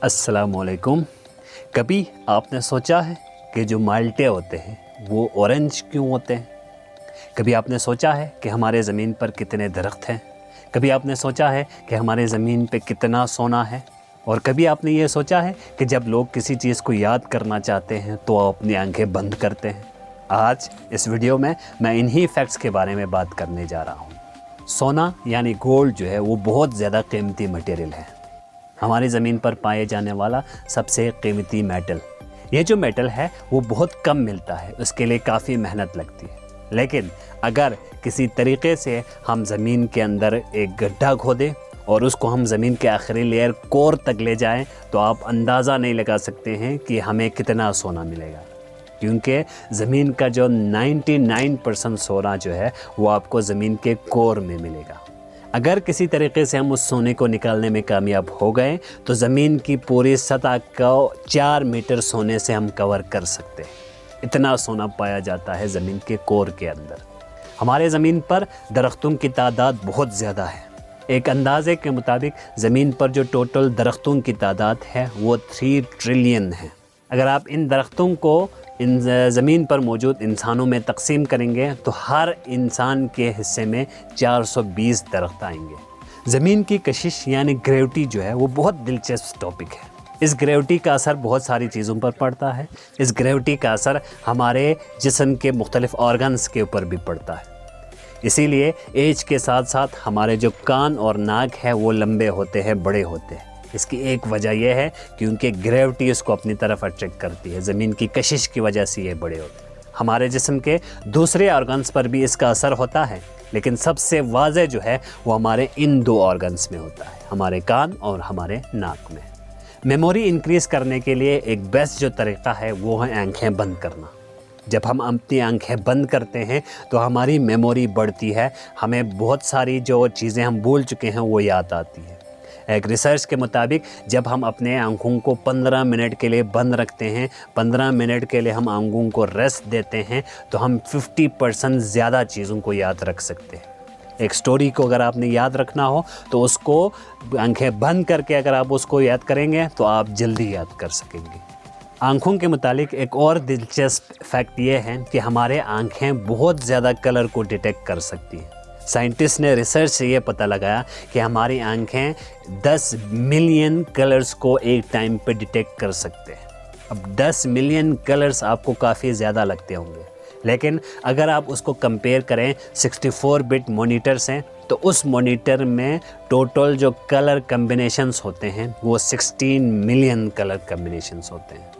अस्सलामुअलैकुम। कभी आपने सोचा है कि जो माल्टे होते हैं वो ऑरेंज क्यों होते हैं? कभी आपने सोचा है कि हमारे ज़मीन पर कितने दरख्त हैं? कभी आपने सोचा है कि हमारे ज़मीन पे कितना सोना है? और कभी आपने ये सोचा है कि जब लोग किसी चीज़ को याद करना चाहते हैं तो वो अपनी आंखें बंद करते हैं? आज इस वीडियो में मैं इन्हीं फैक्ट्स के बारे में बात करने जा रहा हूँ। सोना यानी गोल्ड जो है वो बहुत ज़्यादा कीमती मटेरियल है, हमारी ज़मीन पर पाए जाने वाला सबसे कीमती मेटल। ये जो मेटल है वो बहुत कम मिलता है, उसके लिए काफ़ी मेहनत लगती है। लेकिन अगर किसी तरीके से हम ज़मीन के अंदर एक गड्ढा खोदें और उसको हम ज़मीन के आखिरी लेयर कोर तक ले जाएं तो आप अंदाज़ा नहीं लगा सकते हैं कि हमें कितना सोना मिलेगा, क्योंकि ज़मीन का जो 99% सोना जो है वो आपको ज़मीन के कोर में मिलेगा। अगर किसी तरीके से हम उस सोने को निकालने में कामयाब हो गए तो ज़मीन की पूरी सतह को 4 मीटर सोने से हम कवर कर सकते हैं। इतना सोना पाया जाता है ज़मीन के कोर के अंदर। हमारे ज़मीन पर दरख्तों की तादाद बहुत ज़्यादा है। एक अंदाज़े के मुताबिक ज़मीन पर जो टोटल दरख्तों की तादाद है वो 3 ट्रिलियन है। अगर आप इन दरख्तों को इन ज़मीन पर मौजूद इंसानों में तकसीम करेंगे तो हर इंसान के हिस्से में 420 दरख्त आएंगे। ज़मीन की कशिश यानी ग्रेविटी जो है वो बहुत दिलचस्प टॉपिक है। इस ग्रेविटी का असर बहुत सारी चीज़ों पर पड़ता है। इस ग्रेविटी का असर हमारे जिस्म के मुख्तलिफ़ ऑर्गन्स के ऊपर भी पड़ता है। इसीलिए एज के साथ साथ हमारे जो कान और नाक है वो लंबे होते हैं, बड़े होते हैं। इसकी एक वजह यह है क्योंकि ग्रेविटी इसको अपनी तरफ अट्रैक्ट करती है। ज़मीन की कशिश की वजह से ये बड़े होते हैं। हमारे जिस्म के दूसरे ऑर्गन्स पर भी इसका असर होता है, लेकिन सबसे वाज़ेह जो है वो हमारे इन 2 ऑर्गन्स में होता है, हमारे कान और हमारे नाक में। मेमोरी इंक्रीज़ करने के लिए एक बेस्ट जो तरीक़ा है वो है आंखें बंद करना। जब हम अपनी आंखें बंद करते हैं तो हमारी मेमोरी बढ़ती है, हमें बहुत सारी जो चीज़ें हम भूल चुके हैं वो याद आती है। एक रिसर्च के मुताबिक जब हम अपने आँखों को 15 मिनट के लिए बंद रखते हैं, 15 मिनट के लिए हम आँखों को रेस्ट देते हैं तो हम 50% ज़्यादा चीज़ों को याद रख सकते हैं। एक स्टोरी को अगर आपने याद रखना हो तो उसको आंखें बंद करके अगर आप उसको याद करेंगे तो आप जल्दी याद कर सकेंगे। आँखों के मुतालिक एक और दिलचस्प फैक्ट ये है कि हमारे आँखें बहुत ज़्यादा कलर को डिटेक्ट कर सकती हैं। साइंटिस्ट ने रिसर्च से ये पता लगाया कि हमारी आंखें 10 मिलियन कलर्स को एक टाइम पे डिटेक्ट कर सकते हैं। अब 10 मिलियन कलर्स आपको काफ़ी ज़्यादा लगते होंगे, लेकिन अगर आप उसको कंपेयर करें 64 बिट मॉनिटर से तो उस मॉनिटर में टोटल जो कलर कम्बिनेशंस होते हैं वो 16 मिलियन कलर कम्बिनेशंस होते हैं।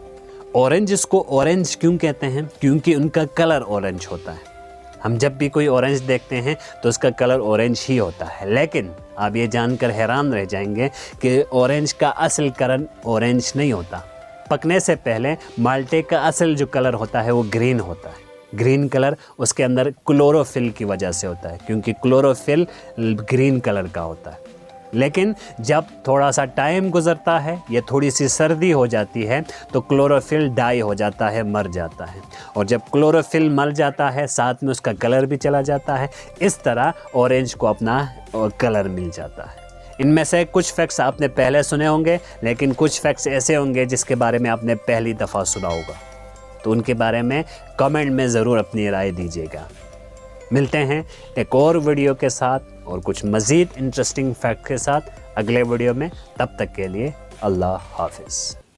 ऑरेंज इसको ऑरेंज क्यों कहते हैं? क्योंकि उनका कलर ऑरेंज होता है। हम जब भी कोई ऑरेंज देखते हैं तो उसका कलर ऑरेंज ही होता है, लेकिन आप ये जानकर हैरान रह जाएंगे कि ऑरेंज का असल कलर ऑरेंज नहीं होता। पकने से पहले माल्टे का असल जो कलर होता है वो ग्रीन होता है। ग्रीन कलर उसके अंदर क्लोरोफिल की वजह से होता है, क्योंकि क्लोरोफिल ग्रीन कलर का होता है। लेकिन जब थोड़ा सा टाइम गुजरता है या थोड़ी सी सर्दी हो जाती है तो क्लोरोफिल डाई हो जाता है, मर जाता है। और जब क्लोरोफिल मर जाता है साथ में उसका कलर भी चला जाता है। इस तरह ऑरेंज को अपना कलर मिल जाता है। इनमें से कुछ फैक्ट्स आपने पहले सुने होंगे, लेकिन कुछ फैक्ट्स ऐसे होंगे जिसके बारे में आपने पहली दफ़ा सुना होगा, तो उनके बारे में कमेंट में ज़रूर अपनी राय दीजिएगा। मिलते हैं एक और वीडियो के साथ और कुछ मज़ीद इंटरेस्टिंग फैक्ट के साथ अगले वीडियो में। तब तक के लिए अल्लाह हाफ़िज़।